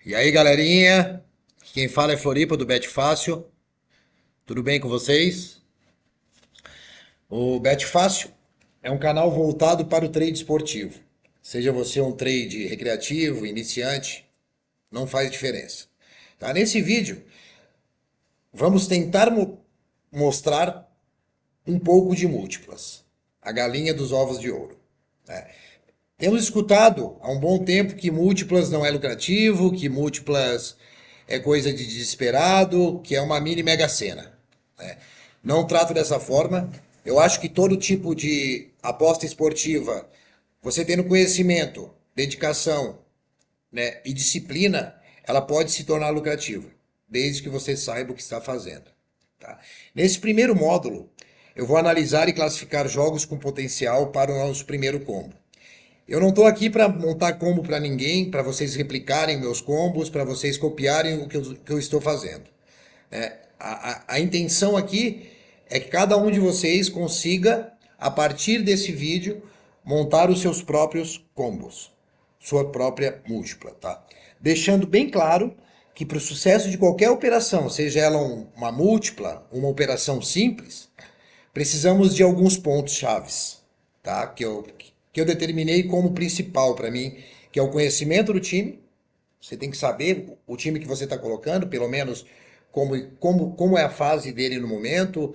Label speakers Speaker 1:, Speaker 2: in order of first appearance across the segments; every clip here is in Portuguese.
Speaker 1: E aí, galerinha? Quem fala é Floripa do Bet Fácil. Tudo bem com vocês? O Bet Fácil é um canal voltado para o trade esportivo. Seja você um trade recreativo, iniciante, não faz diferença. Tá? Nesse vídeo, vamos tentar mostrar um pouco de múltiplas. A galinha dos ovos de ouro. Né? Temos escutado há um bom tempo que múltiplas não é lucrativo, que múltiplas é coisa de desesperado, que é uma mini mega sena. Né? Não trato dessa forma. Eu acho que todo tipo de aposta esportiva, você tendo conhecimento, dedicação, né, e disciplina, ela pode se tornar lucrativa, desde que você saiba o que está fazendo. Tá? Nesse primeiro módulo, eu vou analisar e classificar jogos com potencial para o nosso primeiro combo. Eu não estou aqui para montar combo para ninguém, para vocês replicarem meus combos, para vocês copiarem o que eu estou fazendo. A intenção aqui é que cada um de vocês consiga, a partir desse vídeo, montar os seus próprios combos, sua própria múltipla, tá? Deixando bem claro que para o sucesso de qualquer operação, seja ela uma múltipla, uma operação simples, precisamos de alguns pontos chaves, tá? Que eu determinei como principal para mim, que é o conhecimento do time. Você tem que saber o time que você está colocando, pelo menos como é a fase dele no momento,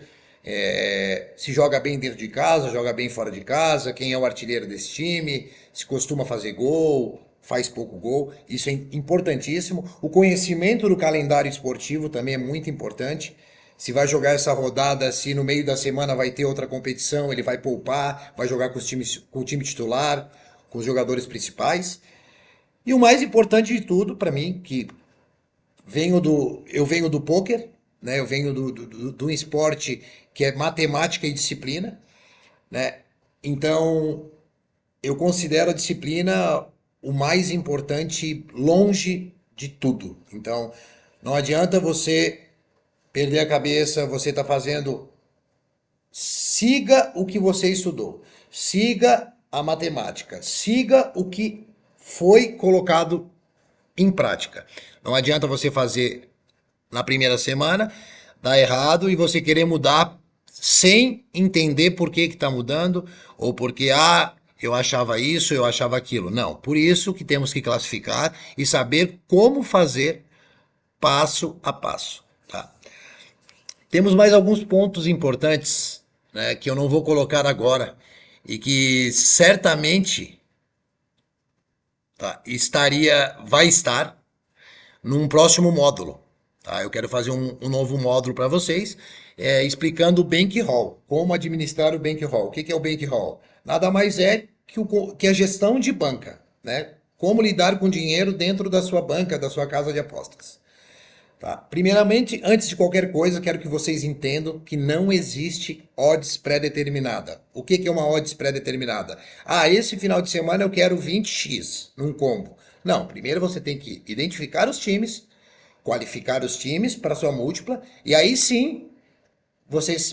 Speaker 1: se joga bem dentro de casa, joga bem fora de casa, quem é o artilheiro desse time, se costuma fazer gol, faz pouco gol. Isso é importantíssimo. O conhecimento do calendário esportivo também é muito importante. Se vai jogar essa rodada, se no meio da semana vai ter outra competição, ele vai poupar, vai jogar com o time titular, com os jogadores principais. E o mais importante de tudo, para mim, que eu venho do poker, né? Eu venho do esporte que é matemática e disciplina, né? Então, eu considero a disciplina o mais importante longe de tudo. Então, não adianta você perder a cabeça, você está fazendo. Siga o que você estudou, siga a matemática, siga o que foi colocado em prática. Não adianta você fazer na primeira semana, dar errado e você querer mudar sem entender por que está mudando ou porque eu achava isso, eu achava aquilo. Não, por isso que temos que classificar e saber como fazer passo a passo. Tá? Temos mais alguns pontos importantes, né, que eu não vou colocar agora e que certamente, tá, vai estar num próximo módulo. Tá? Eu quero fazer um novo módulo para vocês, explicando o bankroll, como administrar o bankroll. O que é o bankroll? Nada mais é que a gestão de banca, né? Como lidar com dinheiro dentro da sua banca, da sua casa de apostas. Tá? Primeiramente, antes de qualquer coisa, quero que vocês entendam que não existe odds pré-determinada. O que é uma odds pré-determinada? Esse final de semana eu quero 20x num combo. Não, primeiro você tem que identificar os times, qualificar os times para sua múltipla, e aí sim vocês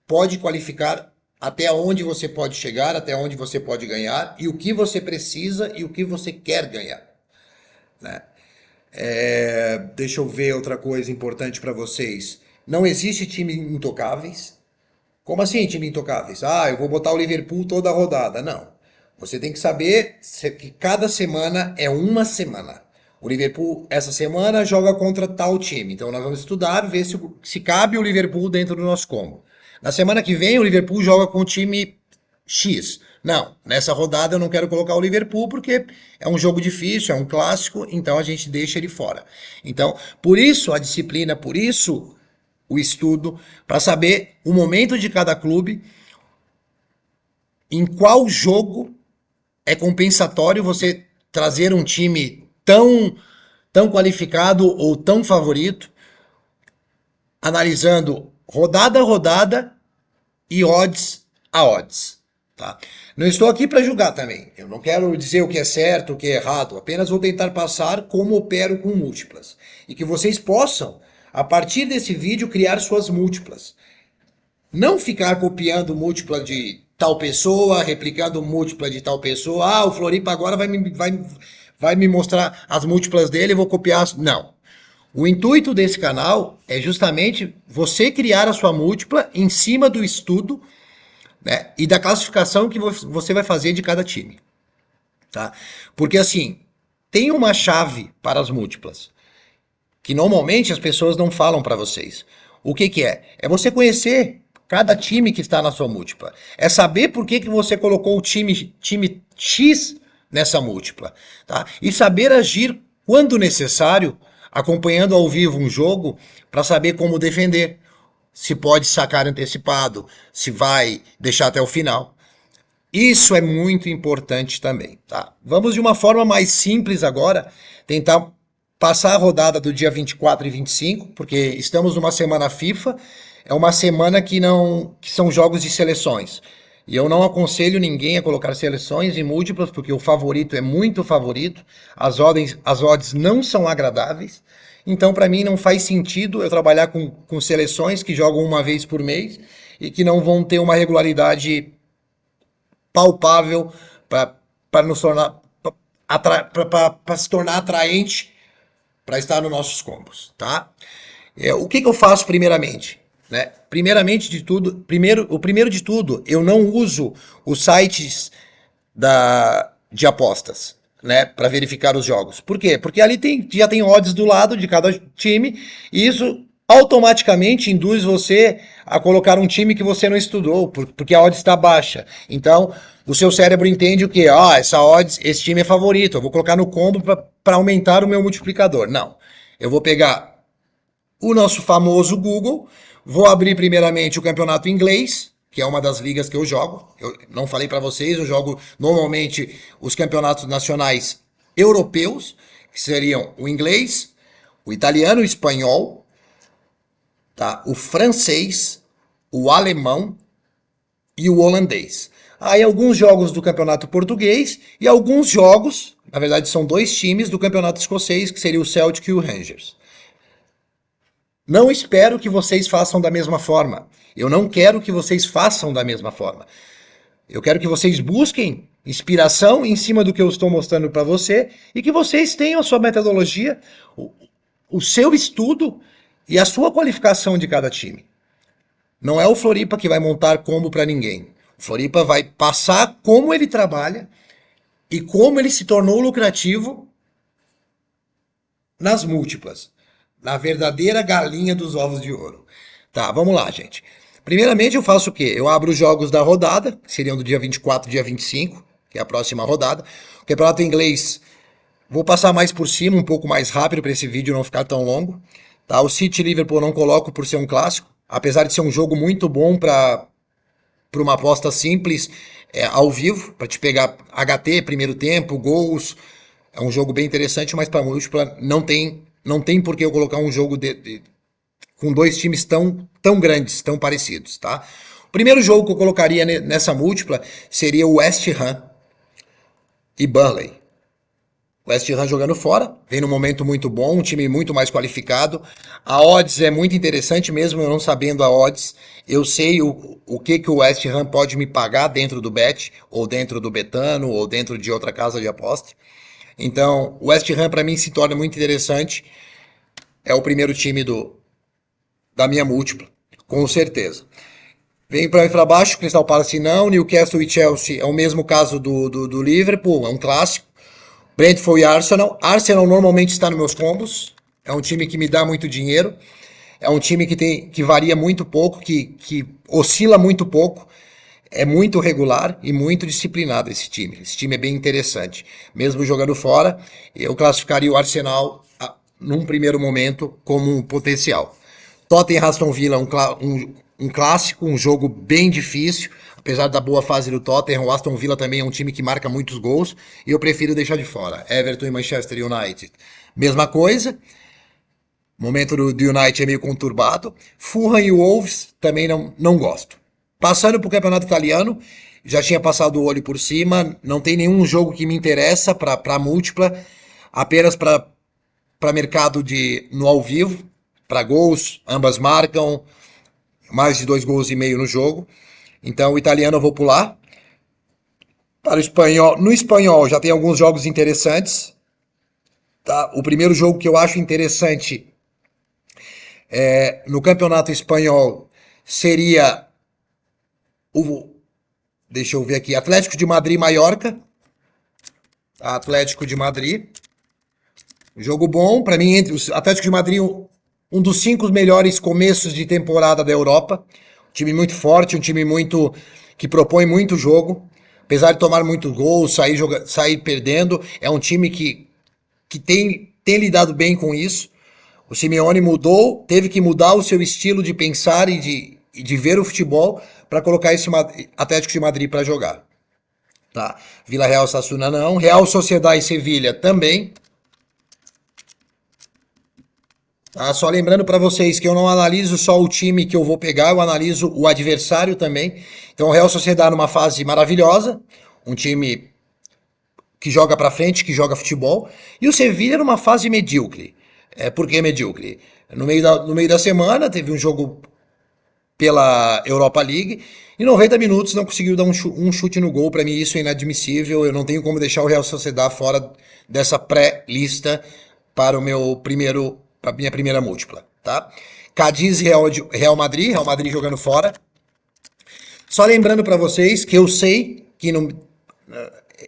Speaker 1: pode qualificar até onde você pode chegar, até onde você pode ganhar, e o que você precisa e o que você quer ganhar. Né? Deixa eu ver outra coisa importante para vocês. Não existe time intocáveis. Como assim, time intocáveis? Eu vou botar o Liverpool toda a rodada. Não. Você tem que saber que cada semana é uma semana. O Liverpool, essa semana, joga contra tal time. Então nós vamos estudar, ver se cabe o Liverpool dentro do nosso combo. Na semana que vem, o Liverpool joga com o time X. Não, nessa rodada eu não quero colocar o Liverpool porque é um jogo difícil, é um clássico, então a gente deixa ele fora. Então, por isso a disciplina, por isso o estudo, para saber o momento de cada clube, em qual jogo é compensatório você trazer um time tão qualificado ou tão favorito, analisando rodada a rodada e odds a odds. Tá? Não estou aqui para julgar também. Eu não quero dizer o que é certo, o que é errado. Apenas vou tentar passar como opero com múltiplas. E que vocês possam, a partir desse vídeo, criar suas múltiplas. Não ficar copiando múltipla de tal pessoa, replicando múltipla de tal pessoa. O Floripa agora vai me mostrar as múltiplas dele, eu vou copiar. Não. O intuito desse canal é justamente você criar a sua múltipla em cima do estudo, né, e da classificação que você vai fazer de cada time. Tá? Porque assim, tem uma chave para as múltiplas, que normalmente as pessoas não falam para vocês. O que que é? É você conhecer cada time que está na sua múltipla. É saber por que você colocou o time X nessa múltipla. Tá? E saber agir quando necessário, acompanhando ao vivo um jogo, para saber como defender. Se pode sacar antecipado, se vai deixar até o final. Isso é muito importante também, tá? Vamos de uma forma mais simples agora, tentar passar a rodada do dia 24 e 25, porque estamos numa semana FIFA, é uma semana que são jogos de seleções. E eu não aconselho ninguém a colocar seleções em múltiplas, porque o favorito é muito favorito, as odds não são agradáveis. Então, para mim, não faz sentido eu trabalhar com seleções que jogam uma vez por mês e que não vão ter uma regularidade palpável para nos tornar para se tornar atraente para estar nos nossos combos, tá? O que eu faço primeiramente? Né? O primeiro de tudo, eu não uso os sites de apostas, né, para verificar os jogos. Por quê? Porque ali já tem odds do lado de cada time e isso automaticamente induz você a colocar um time que você não estudou, porque a odds está baixa. Então, o seu cérebro entende o quê? Essa odds, esse time é favorito, eu vou colocar no combo para aumentar o meu multiplicador. Não. Eu vou pegar o nosso famoso Google, vou abrir primeiramente o campeonato inglês, que é uma das ligas que eu jogo. Eu não falei para vocês, eu jogo normalmente os campeonatos nacionais europeus, que seriam o inglês, o italiano, o espanhol, tá? O francês, o alemão e o holandês. Aí alguns jogos do campeonato português e alguns jogos, na verdade são dois times do campeonato escocês, que seria o Celtic e o Rangers. Não espero que vocês façam da mesma forma. Eu não quero que vocês façam da mesma forma. Eu quero que vocês busquem inspiração em cima do que eu estou mostrando para você e que vocês tenham a sua metodologia, o seu estudo e a sua qualificação de cada time. Não é o Floripa que vai montar combo para ninguém. O Floripa vai passar como ele trabalha e como ele se tornou lucrativo nas múltiplas. Na verdadeira galinha dos ovos de ouro. Tá, vamos lá, gente. Primeiramente eu faço o quê? Eu abro os jogos da rodada, que seriam do dia 24 e dia 25, que é a próxima rodada. O campeonato inglês, vou passar mais por cima, um pouco mais rápido para esse vídeo não ficar tão longo. Tá, o City e Liverpool não coloco por ser um clássico, apesar de ser um jogo muito bom para uma aposta simples, ao vivo, para te pegar HT, primeiro tempo, gols. É um jogo bem interessante, mas para múltipla não tem por que eu colocar um jogo com dois times tão grandes, tão parecidos, tá? O primeiro jogo que eu colocaria nessa múltipla seria o West Ham e Burnley. O West Ham jogando fora, vem num momento muito bom, um time muito mais qualificado. A odds é muito interessante, mesmo eu não sabendo a odds. Eu sei o que o West Ham pode me pagar dentro do Bet, ou dentro do Betano, ou dentro de outra casa de aposta. Então, o West Ham para mim se torna muito interessante. É o primeiro time da minha múltipla, com certeza. Vem para baixo, Crystal Palace não, Newcastle e Chelsea é o mesmo caso do Liverpool, é um clássico. Brentford e Arsenal. Arsenal normalmente está nos meus combos, é um time que me dá muito dinheiro, é um time que varia muito pouco, que oscila muito pouco. É muito regular e muito disciplinado esse time. Esse time é bem interessante. Mesmo jogando fora, eu classificaria o Arsenal num primeiro momento como um potencial. Tottenham e Aston Villa, um clássico, um jogo bem difícil. Apesar da boa fase do Tottenham, o Aston Villa também é um time que marca muitos gols e eu prefiro deixar de fora. Everton e Manchester United, mesma coisa. O momento do United é meio conturbado. Fulham e Wolves também não gosto. Passando para o campeonato italiano, já tinha passado o olho por cima, não tem nenhum jogo que me interessa para múltipla, apenas para mercado no ao vivo, para gols, ambas marcam, mais de 2,5 gols no jogo. Então o italiano eu vou pular. Para o espanhol, no espanhol já tem alguns jogos interessantes, Tá? O primeiro jogo que eu acho interessante no Campeonato Espanhol seria o, deixa eu ver aqui, Atlético de Madrid e Mallorca. Atlético de Madrid. Jogo bom, para mim, entre os Atlético de Madrid, um dos 5 melhores começos de temporada da Europa. Um time muito forte, um time muito que propõe muito jogo. Apesar de tomar muito gol, sair perdendo, é um time que tem lidado bem com isso. O Simeone teve que mudar o seu estilo de pensar e de ver o futebol para colocar esse Atlético de Madrid para jogar. Tá? Vila Real, Osasuna não. Real Sociedade e Sevilha também. Tá? Só lembrando para vocês que eu não analiso só o time que eu vou pegar, eu analiso o adversário também. Então o Real Sociedade numa fase maravilhosa, um time que joga para frente, que joga futebol, e o Sevilha numa fase medíocre. Por que medíocre? No meio da semana teve um jogo pela Europa League, em 90 minutos não conseguiu dar um chute no gol. Para mim isso é inadmissível, eu não tenho como deixar o Real Sociedade fora dessa pré-lista para para minha primeira múltipla, tá? Cadiz e Real Madrid jogando fora. Só lembrando para vocês que eu sei que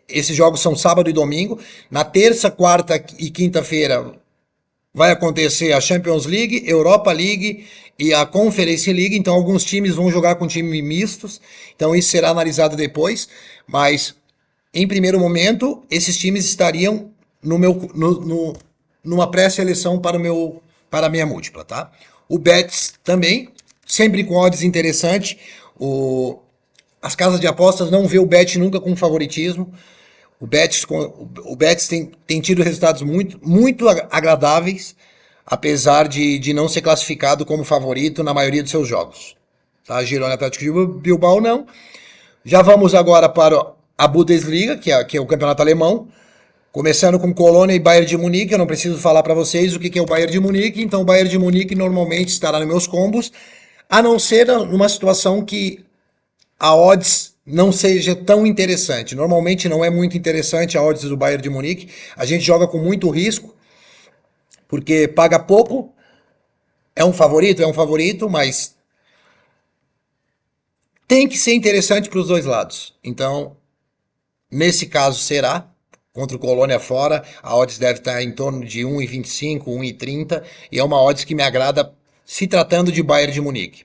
Speaker 1: esses jogos são sábado e domingo, na terça, quarta e quinta-feira vai acontecer a Champions League, Europa League e a Conference League, então alguns times vão jogar com times mistos, então isso será analisado depois, mas em primeiro momento esses times estariam numa pré-seleção para a minha múltipla, tá? O Betis também, sempre com odds interessante, as casas de apostas não vê o Betis nunca com favoritismo. O Betis tem tido resultados muito agradáveis, apesar de não ser classificado como favorito na maioria dos seus jogos. Tá? Girona, Atlético de Bilbao não. Já vamos agora para a Bundesliga, que é o campeonato alemão. Começando com Colônia e Bayern de Munique. Eu não preciso falar para vocês o que é o Bayern de Munique. Então o Bayern de Munique normalmente estará nos meus combos, a não ser numa situação que a odds não seja tão interessante. Normalmente não é muito interessante a odds do Bayern de Munique. A gente joga com muito risco, porque paga pouco. É um favorito, mas tem que ser interessante para os dois lados. Então, nesse caso será. Contra o Colônia fora, a odds deve estar em torno de 1,25, 1,30, e é uma odds que me agrada se tratando de Bayern de Munique.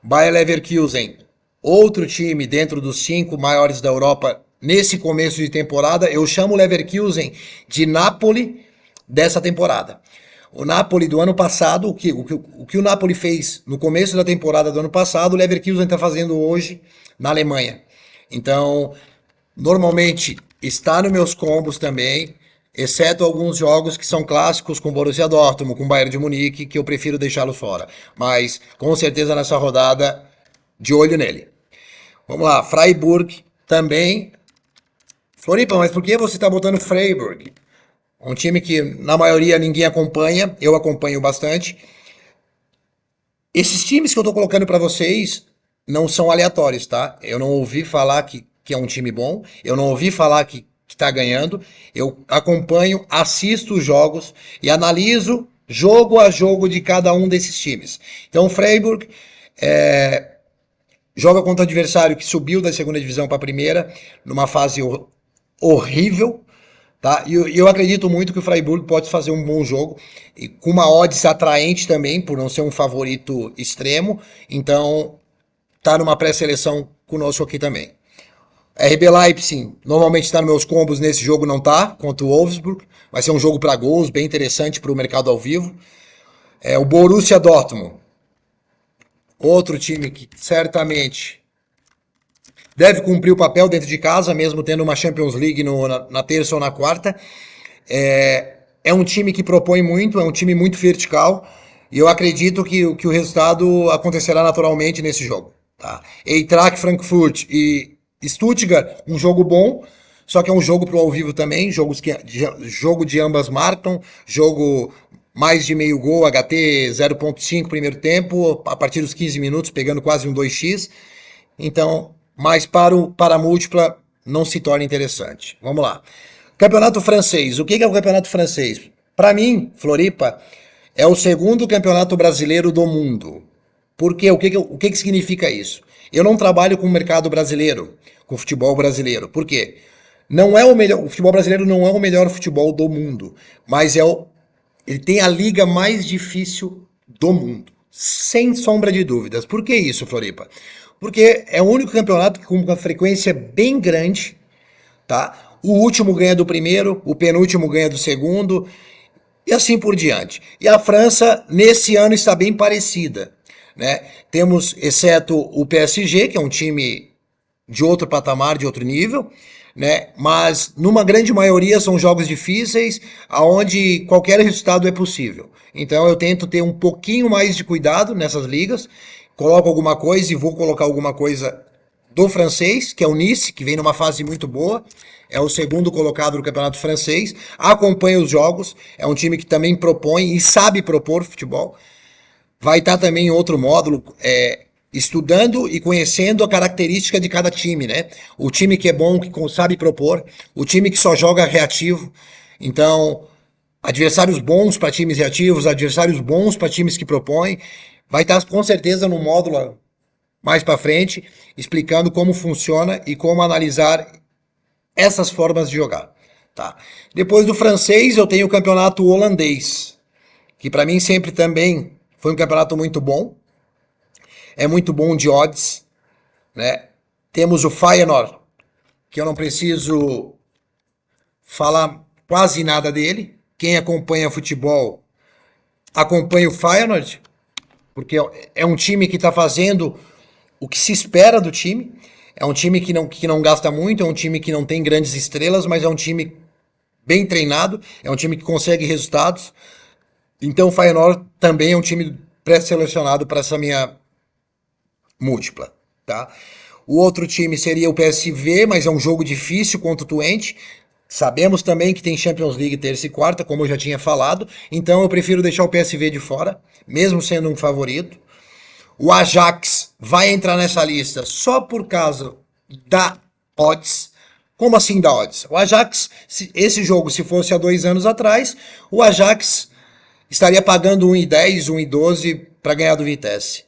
Speaker 1: Bayer Leverkusen, outro time dentro dos 5 maiores da Europa nesse começo de temporada. Eu chamo o Leverkusen de Napoli dessa temporada. O Napoli do ano passado, o que o Napoli fez no começo da temporada do ano passado, o Leverkusen está fazendo hoje na Alemanha. Então, normalmente está nos meus combos também, exceto alguns jogos que são clássicos com Borussia Dortmund, com Bayern de Munique, que eu prefiro deixá-los fora. Mas, com certeza, nessa rodada, de olho nele. Vamos lá, Freiburg também. Floripa, mas por que você está botando Freiburg? Um time que, na maioria, ninguém acompanha, eu acompanho bastante. Esses times que eu estou colocando para vocês não são aleatórios, tá? Eu não ouvi falar que é um time bom, eu não ouvi falar que está ganhando, eu acompanho, assisto os jogos e analiso jogo a jogo de cada um desses times. Então o Freiburg joga contra o adversário que subiu da segunda divisão para a primeira, numa fase horrível, tá? E eu acredito muito que o Freiburg pode fazer um bom jogo, e com uma odds atraente também, por não ser um favorito extremo, então tá numa pré-seleção conosco aqui também. RB Leipzig normalmente está nos meus combos, nesse jogo não tá, contra o Wolfsburg. Vai ser um jogo para gols, bem interessante para o mercado ao vivo. O Borussia Dortmund, outro time que certamente deve cumprir o papel dentro de casa, mesmo tendo uma Champions League na terça ou na quarta. É um time que propõe muito, é um time muito vertical, e eu acredito que o resultado acontecerá naturalmente nesse jogo. Tá? Eintracht Frankfurt e Stuttgart, um jogo bom, só que é um jogo pro ao vivo também, jogo de ambas marcam, jogo mais de meio gol, HT 0.5 primeiro tempo, a partir dos 15 minutos, pegando quase um 2x. Então, mas para a múltipla não se torna interessante. Vamos lá. Campeonato francês. O que é o campeonato francês? Para mim, Floripa é o segundo campeonato brasileiro do mundo. Por quê? O que significa isso? Eu não trabalho com o mercado brasileiro, com o futebol brasileiro. Por quê? Não é o melhor, o futebol brasileiro não é o melhor futebol do mundo, mas ele tem a liga mais difícil do mundo, sem sombra de dúvidas. Por que isso, Floripa? Porque é o único campeonato que com uma frequência bem grande, tá? O último ganha do primeiro, o penúltimo ganha do segundo, e assim por diante. E a França, nesse ano, está bem parecida, né? Temos, exceto o PSG, que é um time de outro patamar, de outro nível, né? Mas numa grande maioria são jogos difíceis, aonde qualquer resultado é possível. Então eu tento ter um pouquinho mais de cuidado nessas ligas, coloco alguma coisa e vou colocar alguma coisa do francês, que é o Nice, que vem numa fase muito boa, é o segundo colocado do campeonato francês, acompanha os jogos, é um time que também propõe e sabe propor futebol. Vai estar também em outro módulo, estudando e conhecendo a característica de cada time, né? O time que é bom, que sabe propor, o time que só joga reativo. Então, adversários bons para times reativos, adversários bons para times que propõem. Vai estar com certeza no módulo mais para frente, explicando como funciona e como analisar essas formas de jogar, tá? Depois do francês, eu tenho o campeonato holandês, que para mim sempre também foi um campeonato muito bom. É muito bom de odds, né? Temos o Feyenoord, que eu não preciso falar quase nada dele. Quem acompanha futebol acompanha o Feyenoord, porque é um time que está fazendo o que se espera do time. É um time que não gasta muito, é um time que não tem grandes estrelas, mas é um time bem treinado, é um time que consegue resultados. Então o Feyenoord também é um time pré-selecionado para essa minha múltipla, tá? O outro time seria o PSV, mas é um jogo difícil contra o Twente. Sabemos também que tem Champions League terça e quarta, como eu já tinha falado, então eu prefiro deixar o PSV de fora, mesmo sendo um favorito. O Ajax vai entrar nessa lista só por causa da odds. Como assim da odds? O Ajax, esse jogo, se fosse há 2 anos atrás, o Ajax estaria pagando 1,10, 1,12 para ganhar do Vitesse.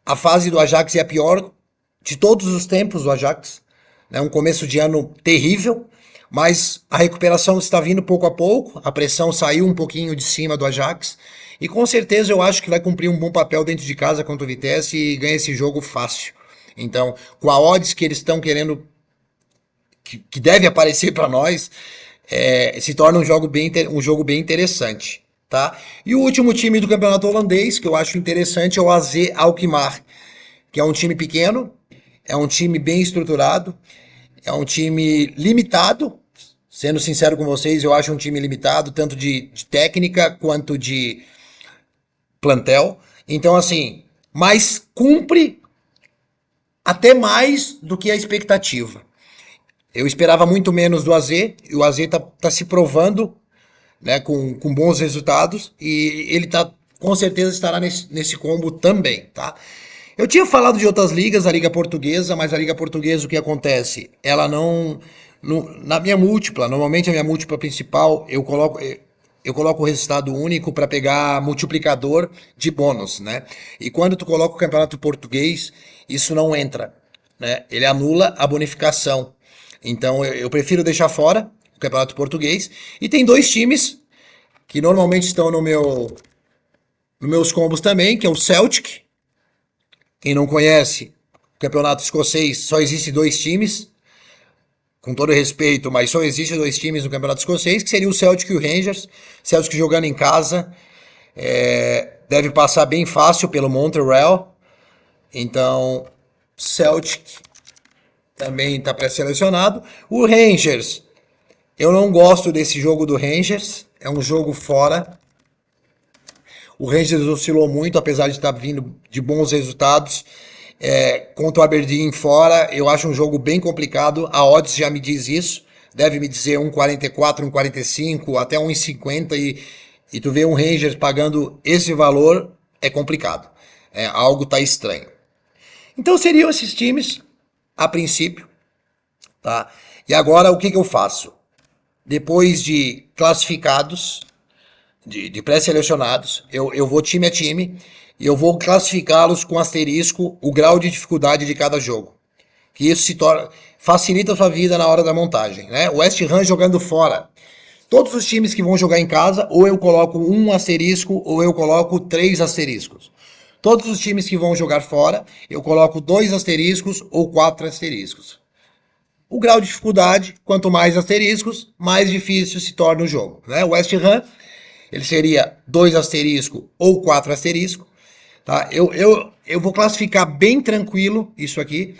Speaker 1: A fase do Ajax é a pior de todos os tempos do Ajax. É um começo de ano terrível, mas a recuperação está vindo pouco a pouco, a pressão saiu um pouquinho de cima do Ajax, e com certeza eu acho que vai cumprir um bom papel dentro de casa contra o Vitesse e ganha esse jogo fácil. Então, com a odds que eles estão querendo, que deve aparecer para nós, se torna um jogo bem interessante. Tá? E o último time do campeonato holandês, que eu acho interessante, é o AZ Alkmaar, que é um time pequeno, é um time bem estruturado, é um time limitado. Sendo sincero com vocês, eu acho um time limitado, tanto de técnica quanto de plantel. Então, assim, mas cumpre até mais do que a expectativa. Eu esperava muito menos do AZ, e o AZ tá se provando, né, com bons resultados, e ele com certeza estará nesse combo também, tá? Eu tinha falado de outras ligas, a Liga Portuguesa, mas a Liga Portuguesa, o que acontece? Ela não... na minha múltipla, normalmente a minha múltipla principal, eu coloco o resultado único para pegar multiplicador de bônus, né? E quando tu coloca o campeonato português, isso não entra, né? Ele anula a bonificação. Então eu prefiro deixar fora o campeonato português. E tem 2 times que normalmente estão nos meus combos também, que é o Celtic. Quem não conhece, o campeonato escocês só existe 2 times, com todo respeito, mas só existe 2 times no campeonato escocês, que seria o Celtic e o Rangers. Celtic jogando em casa, deve passar bem fácil pelo Montreal. Então, Celtic também está pré-selecionado. O Rangers, eu não gosto desse jogo do Rangers, é um jogo fora. O Rangers oscilou muito, apesar de estar vindo de bons resultados. Contra o Aberdeen fora, eu acho um jogo bem complicado. A odds já me diz isso. Deve me dizer 1,44, 1,45, até 1,50. E tu vê um Rangers pagando esse valor, é complicado. Algo tá estranho. Então seriam esses times, a princípio. Tá? E agora o que eu faço? Depois de classificados, de pré-selecionados. Eu vou time a time e eu vou classificá-los com asterisco o grau de dificuldade de cada jogo. Que isso se torna, facilita a sua vida na hora da montagem, né? O West Ham jogando fora. Todos os times que vão jogar em casa, ou eu coloco um asterisco, ou eu coloco 3 asteriscos. Todos os times que vão jogar fora, eu coloco 2 asteriscos ou 4 asteriscos. O grau de dificuldade, quanto mais asteriscos, mais difícil se torna o jogo, né? O West Ham, ele seria 2 asterisco ou 4 asterisco, tá? Eu vou classificar bem tranquilo isso aqui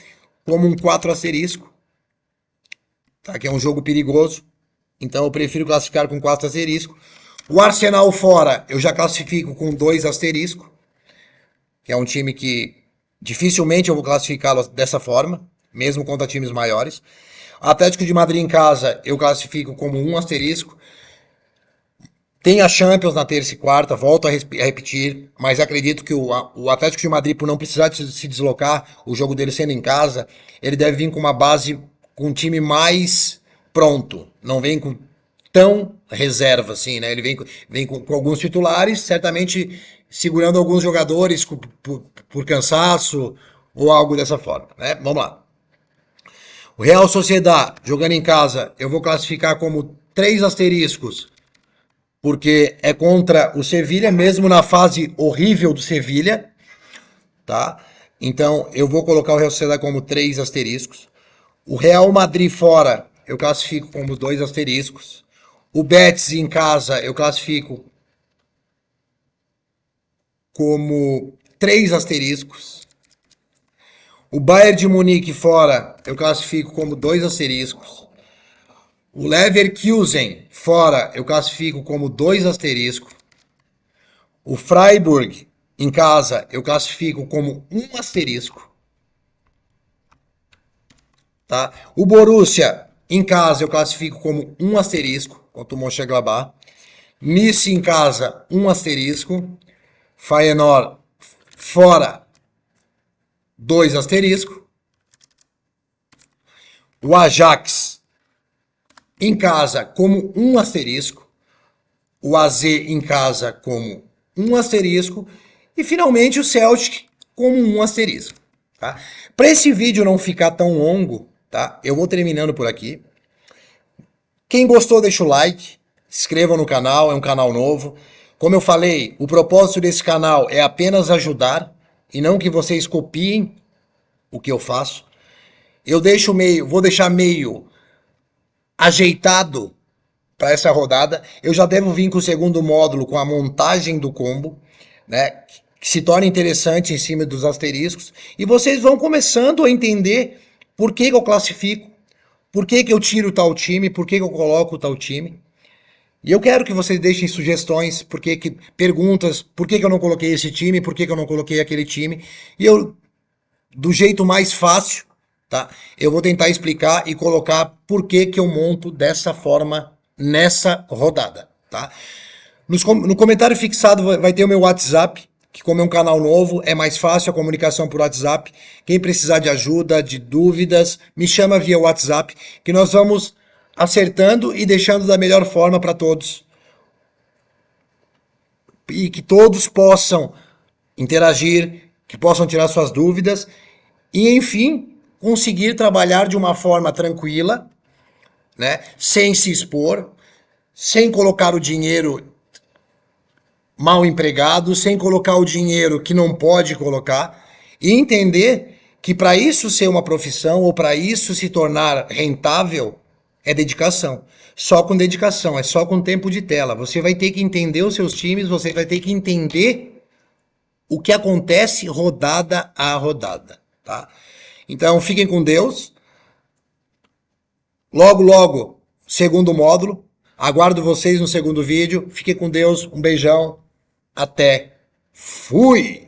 Speaker 1: como um 4 asterisco, tá? Que é um jogo perigoso, então eu prefiro classificar com 4 asterisco. O Arsenal fora eu já classifico com 2 asterisco, que é um time que dificilmente eu vou classificá-lo dessa forma, mesmo contra times maiores. Atlético de Madrid em casa eu classifico como 1 asterisco. Tem a Champions na terça e quarta, volto a repetir, mas acredito que o Atlético de Madrid, por não precisar de se deslocar, o jogo dele sendo em casa, ele deve vir com uma base, com um time mais pronto. Não vem com tão reserva assim, né? Ele vem com alguns titulares, certamente segurando alguns jogadores por cansaço ou algo dessa forma, né? Vamos lá. O Real Sociedad, jogando em casa, eu vou classificar como 3 asteriscos, porque é contra o Sevilha, mesmo na fase horrível do Sevilha, tá? Então, eu vou colocar o Real Sociedad como 3 asteriscos. O Real Madrid fora, eu classifico como 2 asteriscos. O Betis em casa, eu classifico como 3 asteriscos. O Bayern de Munique fora, eu classifico como 2 asteriscos. O Leverkusen fora, eu classifico como 2 asteriscos. O Freiburg em casa, eu classifico como 1 asterisco. Tá? O Borussia em casa, eu classifico como 1 asterisco, contra o Mönchengladbach. Nice em casa, 1 asterisco. Feyenoord fora, 2 asterisco. O Ajax em casa como 1 asterisco. O AZ em casa como 1 asterisco. E finalmente o Celtic como 1 asterisco. Tá? Para esse vídeo não ficar tão longo, tá? Eu vou terminando por aqui. Quem gostou, deixa o like. Se inscreva no canal, é um canal novo. Como eu falei, o propósito desse canal é apenas ajudar e não que vocês copiem o que eu faço. Vou deixar meio ajeitado para essa rodada. Eu já devo vir com o segundo módulo, com a montagem do combo, né? Que se torna interessante em cima dos asteriscos. E vocês vão começando a entender por que eu classifico, por que eu tiro tal time, por que eu coloco tal time. E eu quero que vocês deixem sugestões, perguntas, por que eu não coloquei esse time, por que eu não coloquei aquele time. E eu, do jeito mais fácil, tá? Eu vou tentar explicar e colocar por que eu monto dessa forma nessa rodada, tá? No comentário fixado vai ter o meu WhatsApp, que como é um canal novo, é mais fácil a comunicação por WhatsApp. Quem precisar de ajuda, de dúvidas, me chama via WhatsApp, que nós vamos acertando e deixando da melhor forma para todos. E que todos possam interagir, que possam tirar suas dúvidas e, enfim, conseguir trabalhar de uma forma tranquila, né? Sem se expor, sem colocar o dinheiro mal empregado, sem colocar o dinheiro que não pode colocar, e entender que para isso ser uma profissão ou para isso se tornar rentável é dedicação. Só com dedicação, é só com tempo de tela. Você vai ter que entender os seus times, você vai ter que entender o que acontece rodada a rodada, tá? Então fiquem com Deus. Logo, logo, segundo módulo. Aguardo vocês no segundo vídeo. Fiquem com Deus. Um beijão. Até. Fui!